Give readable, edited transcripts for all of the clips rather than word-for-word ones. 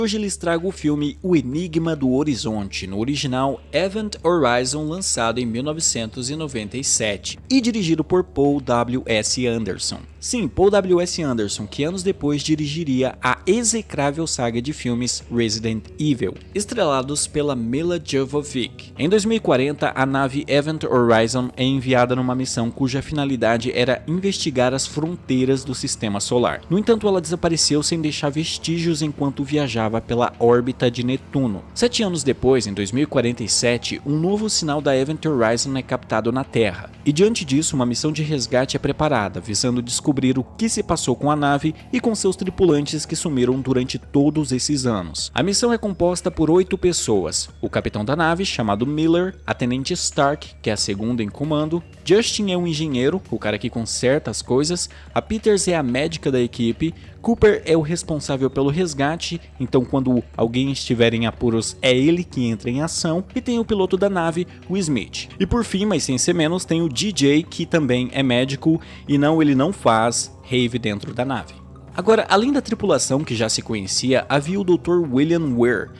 Hoje lhes trago o filme O Enigma do Horizonte, no original Event Horizon, lançado em 1997 e dirigido por Paul W.S. Anderson. Sim, Paul W.S. Anderson, que anos depois dirigiria a execrável saga de filmes Resident Evil, estrelados pela Milla Jovovich. Em 2040, a nave Event Horizon é enviada numa missão cuja finalidade era investigar as fronteiras do sistema solar. No entanto, ela desapareceu sem deixar vestígios enquanto viajava pela órbita de Netuno. 7 anos depois, em 2047, um novo sinal da Event Horizon é captado na Terra, e diante disso uma missão de resgate é preparada, visando descobrir o que se passou com a nave e com seus tripulantes que sumiram durante todos esses anos. A missão é composta por 8 pessoas: o capitão da nave, chamado Miller, a tenente Stark, que é a segunda em comando, Justin é um engenheiro, o cara que conserta as coisas, a Peters é a médica da equipe, Cooper é o responsável pelo resgate, então quando alguém estiver em apuros é ele que entra em ação, e tem o piloto da nave, o Smith. E por fim, mas sem ser menos, tem o DJ, que também é médico e ele não faz rave dentro da nave. Agora, além da tripulação que já se conhecia, havia o Dr. William Weir.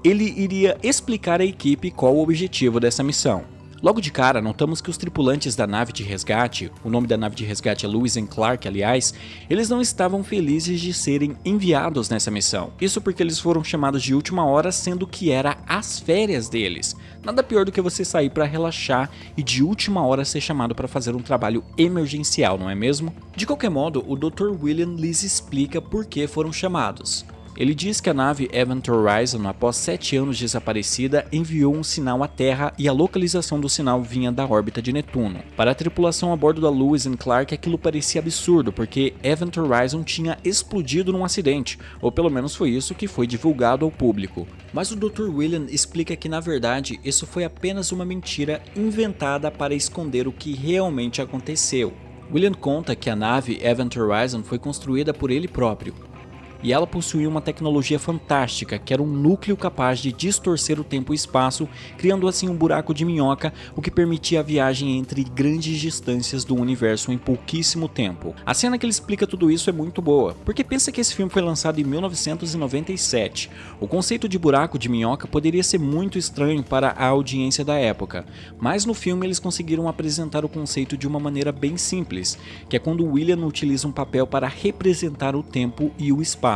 Ele iria explicar à equipe qual o objetivo dessa missão. Logo de cara, notamos que os tripulantes da nave de resgate, o nome da nave de resgate é Lewis and Clark, aliás, eles não estavam felizes de serem enviados nessa missão. Isso porque eles foram chamados de última hora, sendo que era as férias deles. Nada pior do que você sair para relaxar e de última hora ser chamado para fazer um trabalho emergencial, não é mesmo? De qualquer modo, o Dr. William lhes explica por que foram chamados. Ele diz que a nave Event Horizon, após 7 anos desaparecida, enviou um sinal à Terra e a localização do sinal vinha da órbita de Netuno. Para a tripulação a bordo da Lewis and Clark, aquilo parecia absurdo, porque Event Horizon tinha explodido num acidente, ou pelo menos foi isso que foi divulgado ao público. Mas o Dr. William explica que na verdade isso foi apenas uma mentira inventada para esconder o que realmente aconteceu. William conta que a nave Event Horizon foi construída por ele próprio, e ela possuía uma tecnologia fantástica, que era um núcleo capaz de distorcer o tempo e espaço, criando assim um buraco de minhoca, o que permitia a viagem entre grandes distâncias do universo em pouquíssimo tempo. A cena que ele explica tudo isso é muito boa, porque pensa que esse filme foi lançado em 1997. O conceito de buraco de minhoca poderia ser muito estranho para a audiência da época, mas no filme eles conseguiram apresentar o conceito de uma maneira bem simples, que é quando William utiliza um papel para representar o tempo e o espaço.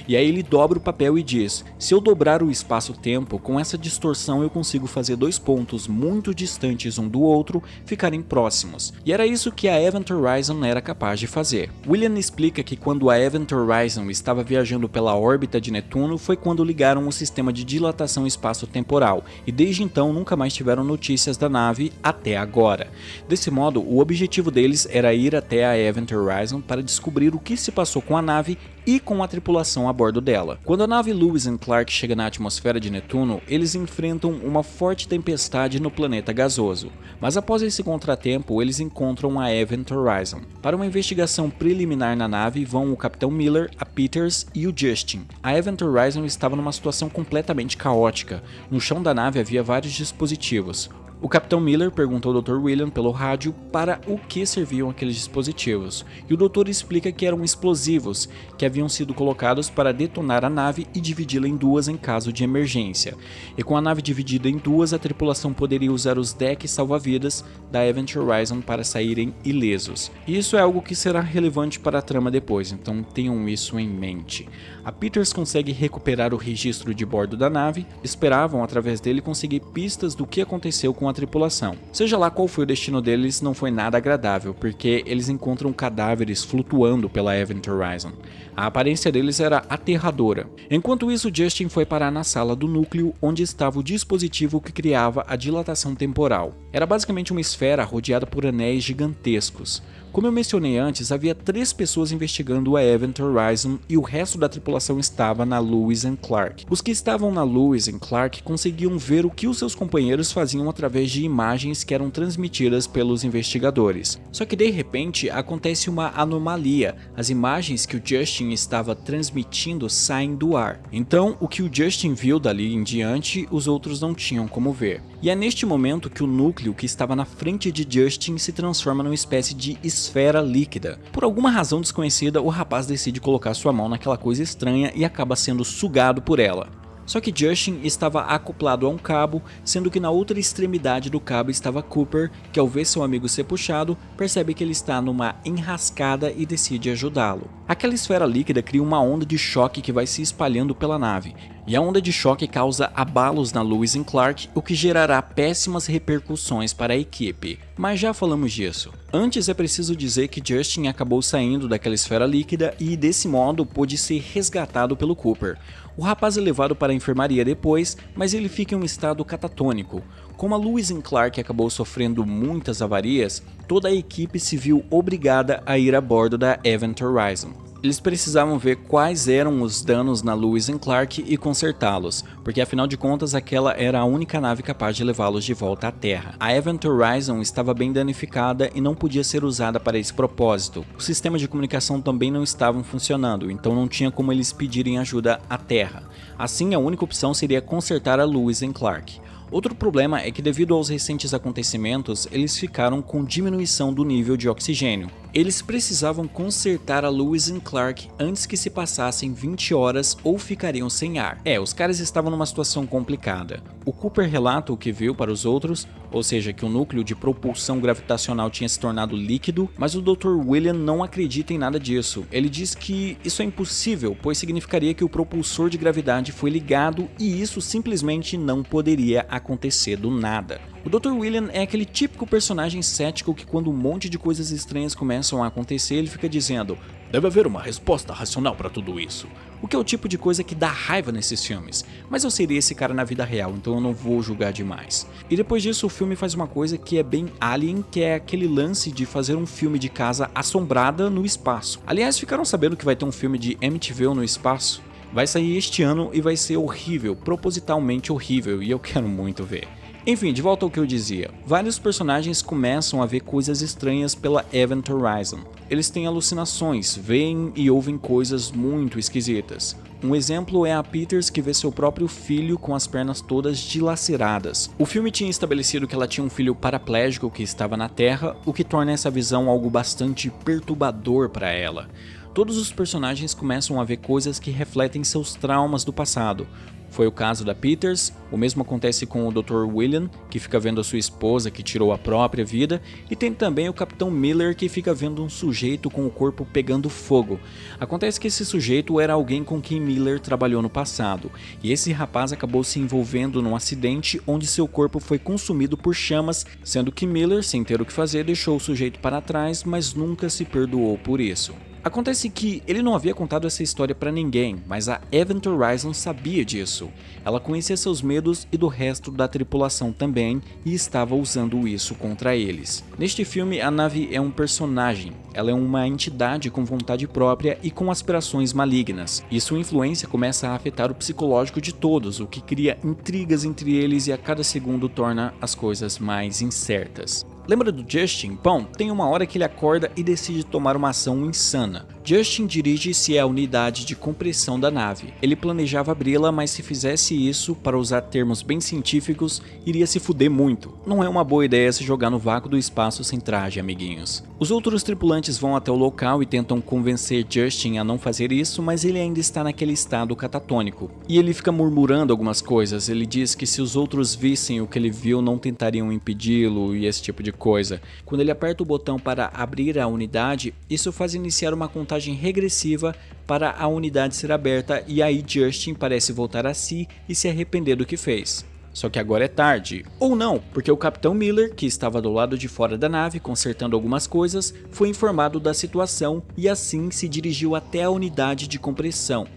E aí ele dobra o papel e diz: se eu dobrar o espaço-tempo, com essa distorção eu consigo fazer 2 pontos muito distantes um do outro ficarem próximos. E era isso que a Event Horizon era capaz de fazer. William explica que quando a Event Horizon estava viajando pela órbita de Netuno foi quando ligaram o sistema de dilatação espaço-temporal, e desde então nunca mais tiveram notícias da nave até agora. Desse modo, o objetivo deles era ir até a Event Horizon para descobrir o que se passou com a nave e com a tripulação a bordo dela. Quando a nave Lewis and Clark chega na atmosfera de Netuno, eles enfrentam uma forte tempestade no planeta gasoso, mas após esse contratempo, eles encontram a Event Horizon. Para uma investigação preliminar na nave vão o Capitão Miller, a Peters e o Justin. A Event Horizon estava numa situação completamente caótica. No chão da nave havia vários dispositivos. O Capitão Miller perguntou ao Dr. William pelo rádio para o que serviam aqueles dispositivos, e o doutor explica que eram explosivos que haviam sido colocados para detonar a nave e dividi-la em 2 em caso de emergência. E com a nave dividida em 2, a tripulação poderia usar os decks salva-vidas da Event Horizon para saírem ilesos. E isso é algo que será relevante para a trama depois, então tenham isso em mente. A Peters consegue recuperar o registro de bordo da nave, esperavam através dele conseguir pistas do que aconteceu com a tripulação. Seja lá qual foi o destino deles, não foi nada agradável, porque eles encontram cadáveres flutuando pela Event Horizon. A aparência deles era aterradora. Enquanto isso, Justin foi parar na sala do núcleo, onde estava o dispositivo que criava a dilatação temporal. Era basicamente uma esfera rodeada por anéis gigantescos. Como eu mencionei antes, havia 3 pessoas investigando a Event Horizon e o resto da tripulação estava na Lewis and Clark. Os que estavam na Lewis and Clark conseguiam ver o que os seus companheiros faziam através de imagens que eram transmitidas pelos investigadores. Só que de repente acontece uma anomalia. As imagens que o Justin estava transmitindo saem do ar. Então, o que o Justin viu dali em diante, os outros não tinham como ver. E é neste momento que o núcleo que estava na frente de Justin se transforma numa espécie de esfera líquida. Por alguma razão desconhecida, o rapaz decide colocar sua mão naquela coisa estranha e acaba sendo sugado por ela. Só que Justin estava acoplado a um cabo, sendo que na outra extremidade do cabo estava Cooper, que ao ver seu amigo ser puxado, percebe que ele está numa enrascada e decide ajudá-lo. Aquela esfera líquida cria uma onda de choque que vai se espalhando pela nave, e a onda de choque causa abalos na Lewis e Clark, o que gerará péssimas repercussões para a equipe. Mas já falamos disso. Antes é preciso dizer que Justin acabou saindo daquela esfera líquida e desse modo pôde ser resgatado pelo Cooper. O rapaz é levado para a enfermaria depois, mas ele fica em um estado catatônico. Como a Lewis e Clark acabou sofrendo muitas avarias, toda a equipe se viu obrigada a ir a bordo da Event Horizon. Eles precisavam ver quais eram os danos na Lewis e Clark e consertá-los, porque afinal de contas aquela era a única nave capaz de levá-los de volta à Terra. A Event Horizon estava bem danificada e não podia ser usada para esse propósito. O sistema de comunicação também não estava funcionando, então não tinha como eles pedirem ajuda à Terra. Assim, a única opção seria consertar a Lewis e Clark. Outro problema é que devido aos recentes acontecimentos, eles ficaram com diminuição do nível de oxigênio. Eles precisavam consertar a Lewis e Clark antes que se passassem 20 horas ou ficariam sem ar. Os caras estavam numa situação complicada. O Cooper relata o que viu para os outros, ou seja, que o núcleo de propulsão gravitacional tinha se tornado líquido, mas o Dr. William não acredita em nada disso. Ele diz que isso é impossível, pois significaria que o propulsor de gravidade foi ligado e isso simplesmente não poderia acontecer do nada. O Dr. William é aquele típico personagem cético que quando um monte de coisas estranhas começam a acontecer, ele fica dizendo: deve haver uma resposta racional para tudo isso. O que é o tipo de coisa que dá raiva nesses filmes. Mas eu seria esse cara na vida real, então eu não vou julgar demais. E depois disso o filme faz uma coisa que é bem Alien, que é aquele lance de fazer um filme de casa assombrada no espaço. Aliás, ficaram sabendo que vai ter um filme de Amityville no espaço? Vai sair este ano e vai ser horrível, propositalmente horrível, e eu quero muito ver. Enfim, de volta ao que eu dizia, vários personagens começam a ver coisas estranhas pela Event Horizon. Eles têm alucinações, veem e ouvem coisas muito esquisitas. Um exemplo é a Peters, que vê seu próprio filho com as pernas todas dilaceradas. O filme tinha estabelecido que ela tinha um filho paraplégico que estava na Terra, o que torna essa visão algo bastante perturbador para ela. Todos os personagens começam a ver coisas que refletem seus traumas do passado. Foi o caso da Peters, o mesmo acontece com o Dr. William, que fica vendo a sua esposa que tirou a própria vida, e tem também o Capitão Miller, que fica vendo um sujeito com o corpo pegando fogo. Acontece que esse sujeito era alguém com quem Miller trabalhou no passado, e esse rapaz acabou se envolvendo num acidente onde seu corpo foi consumido por chamas, sendo que Miller, sem ter o que fazer, deixou o sujeito para trás, mas nunca se perdoou por isso. Acontece que ele não havia contado essa história para ninguém, mas a Event Horizon sabia disso. Ela conhecia seus medos e do resto da tripulação também e estava usando isso contra eles. Neste filme, a nave é um personagem. Ela é uma entidade com vontade própria e com aspirações malignas. E sua influência começa a afetar o psicológico de todos, o que cria intrigas entre eles e a cada segundo torna as coisas mais incertas. Lembra do Justin? Bom, tem uma hora que ele acorda e decide tomar uma ação insana. Justin dirige-se à unidade de compressão da nave. Ele planejava abri-la, mas se fizesse isso, para usar termos bem científicos, iria se fuder muito. Não é uma boa ideia se jogar no vácuo do espaço sem traje, amiguinhos. Os outros tripulantes vão até o local e tentam convencer Justin a não fazer isso, mas ele ainda está naquele estado catatônico. E ele fica murmurando algumas coisas. Ele diz que se os outros vissem o que ele viu, não tentariam impedi-lo e esse tipo de coisa. Quando ele aperta o botão para abrir a unidade, isso faz iniciar uma contagem regressiva para a unidade ser aberta e aí Justin parece voltar a si e se arrepender do que fez. Só que agora é tarde. Ou não, porque o Capitão Miller, que estava do lado de fora da nave consertando algumas coisas, foi informado da situação e assim se dirigiu até a unidade de compressão.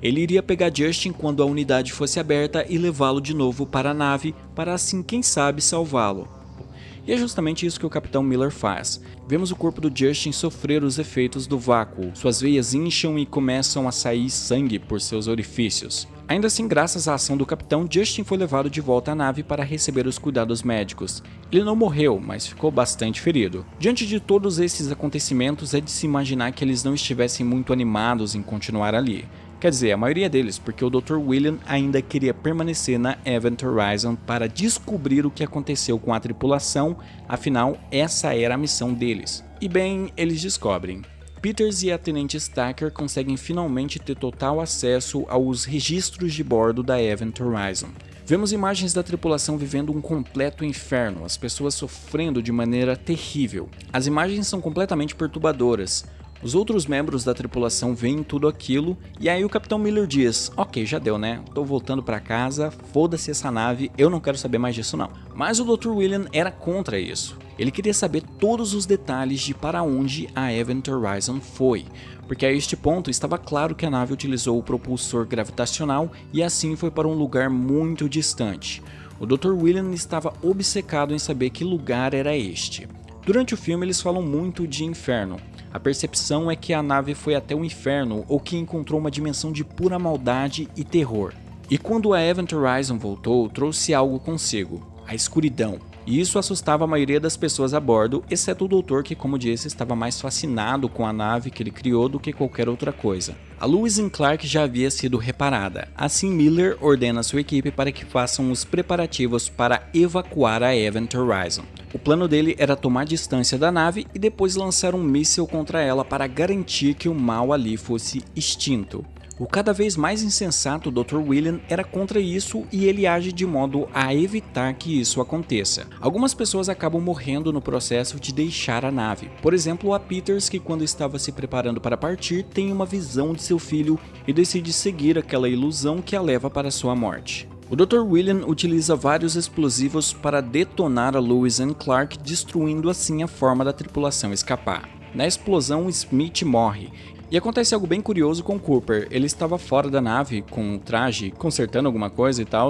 Ele iria pegar Justin quando a unidade fosse aberta e levá-lo de novo para a nave, para assim, quem sabe, salvá-lo. E é justamente isso que o Capitão Miller faz. Vemos o corpo do Justin sofrer os efeitos do vácuo. Suas veias incham e começam a sair sangue por seus orifícios. Ainda assim, graças à ação do capitão, Justin foi levado de volta à nave para receber os cuidados médicos. Ele não morreu, mas ficou bastante ferido. Diante de todos esses acontecimentos, é de se imaginar que eles não estivessem muito animados em continuar ali. Quer dizer, a maioria deles, porque o Dr. William ainda queria permanecer na Event Horizon para descobrir o que aconteceu com a tripulação, afinal essa era a missão deles. E bem, eles descobrem. Peters e a Tenente Stacker conseguem finalmente ter total acesso aos registros de bordo da Event Horizon. Vemos imagens da tripulação vivendo um completo inferno, as pessoas sofrendo de maneira terrível. As imagens são completamente perturbadoras. Os outros membros da tripulação veem tudo aquilo e aí o Capitão Miller diz: ok, já deu né, tô voltando pra casa, foda-se essa nave, eu não quero saber mais disso não. Mas o Dr. William era contra isso. Ele queria saber todos os detalhes de para onde a Event Horizon foi, porque a este ponto estava claro que a nave utilizou o propulsor gravitacional e assim foi para um lugar muito distante. O Dr. William estava obcecado em saber que lugar era este. Durante o filme eles falam muito de inferno. A percepção é que a nave foi até o inferno ou que encontrou uma dimensão de pura maldade e terror. E quando a Event Horizon voltou, trouxe algo consigo, a escuridão. E isso assustava a maioria das pessoas a bordo, exceto o doutor que, como disse, estava mais fascinado com a nave que ele criou do que qualquer outra coisa. A Lewis and Clark já havia sido reparada, assim Miller ordena sua equipe para que façam os preparativos para evacuar a Event Horizon. O plano dele era tomar distância da nave e depois lançar um míssil contra ela para garantir que o mal ali fosse extinto. O cada vez mais insensato Dr. William era contra isso e ele age de modo a evitar que isso aconteça. Algumas pessoas acabam morrendo no processo de deixar a nave. Por exemplo, a Peters, que quando estava se preparando para partir, tem uma visão de seu filho e decide seguir aquela ilusão que a leva para sua morte. O Dr. William utiliza vários explosivos para detonar a Lewis and Clark, destruindo assim a forma da tripulação escapar. Na explosão, Smith morre. E acontece algo bem curioso com Cooper. Ele estava fora da nave com um traje, consertando alguma coisa e tal,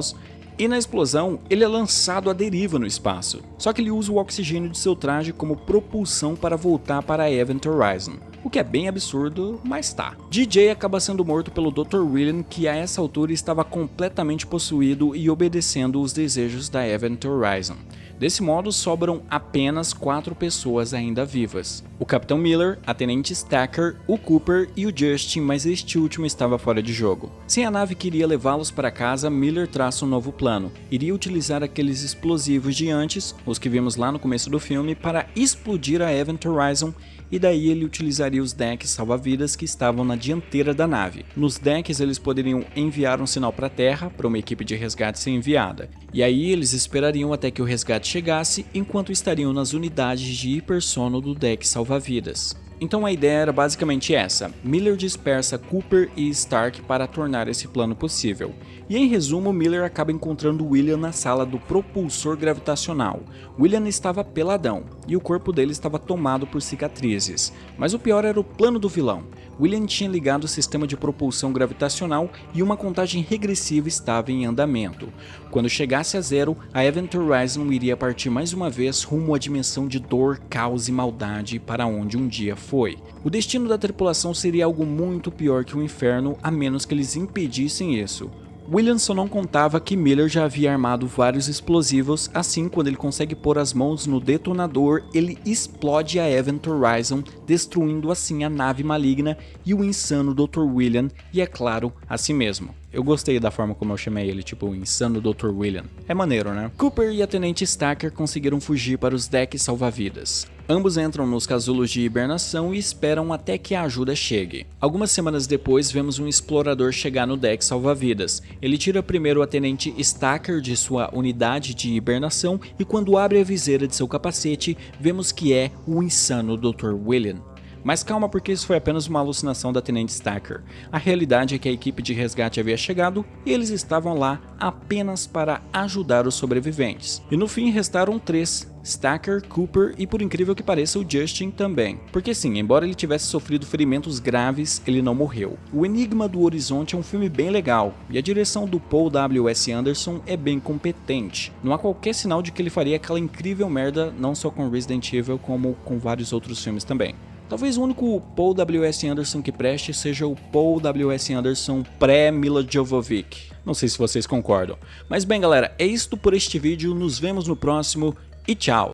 e na explosão ele é lançado à deriva no espaço. Só que ele usa o oxigênio de seu traje como propulsão para voltar para a Event Horizon. O que é bem absurdo, mas tá. DJ acaba sendo morto pelo Dr. William, que a essa altura estava completamente possuído e obedecendo os desejos da Event Horizon. Desse modo, sobram apenas 4 pessoas ainda vivas. O Capitão Miller, a Tenente Stacker, o Cooper e o Justin, mas este último estava fora de jogo. Sem a nave que iria levá-los para casa, Miller traça um novo plano. Iria utilizar aqueles explosivos de antes, os que vimos lá no começo do filme, para explodir a Event Horizon, e daí ele utilizaria os decks salva-vidas que estavam na dianteira da nave. Nos decks eles poderiam enviar um sinal para a Terra, para uma equipe de resgate ser enviada. E aí eles esperariam até que o resgate chegasse, enquanto estariam nas unidades de hipersono do deck salva-vidas. Então a ideia era basicamente essa: Miller dispersa Cooper e Stark para tornar esse plano possível. E em resumo, Miller acaba encontrando William na sala do propulsor gravitacional. William estava peladão, e o corpo dele estava tomado por cicatrizes. Mas o pior era o plano do vilão. William tinha ligado o sistema de propulsão gravitacional e uma contagem regressiva estava em andamento. Quando chegasse a zero, a Event Horizon iria partir mais uma vez rumo à dimensão de dor, caos e maldade para onde um dia foi. O destino da tripulação seria algo muito pior que o inferno, a menos que eles impedissem isso. William só não contava que Miller já havia armado vários explosivos, assim quando ele consegue pôr as mãos no detonador, ele explode a Event Horizon, destruindo assim a nave maligna e o insano Dr. William e, é claro, a si mesmo. Eu gostei da forma como eu chamei ele, tipo o insano Dr. William. É maneiro, né? Cooper e a Tenente Stacker conseguiram fugir para os decks salva-vidas. Ambos entram nos casulos de hibernação e esperam até que a ajuda chegue. Algumas semanas depois, vemos um explorador chegar no deck salva-vidas. Ele tira primeiro a Tenente Stacker de sua unidade de hibernação e quando abre a viseira de seu capacete, vemos que é o insano Dr. William. Mas calma, porque isso foi apenas uma alucinação da Tenente Stacker. A realidade é que a equipe de resgate havia chegado e eles estavam lá apenas para ajudar os sobreviventes. E no fim restaram 3, Stacker, Cooper e, por incrível que pareça, o Justin também. Porque sim, embora ele tivesse sofrido ferimentos graves, ele não morreu. O Enigma do Horizonte é um filme bem legal e a direção do Paul W.S. Anderson é bem competente. Não há qualquer sinal de que ele faria aquela incrível merda não só com Resident Evil como com vários outros filmes também. Talvez o único Paul W.S. Anderson que preste seja o Paul W.S. Anderson pré-Mila Jovovich. Não sei se vocês concordam. Mas bem galera, é isto por este vídeo, nos vemos no próximo e tchau!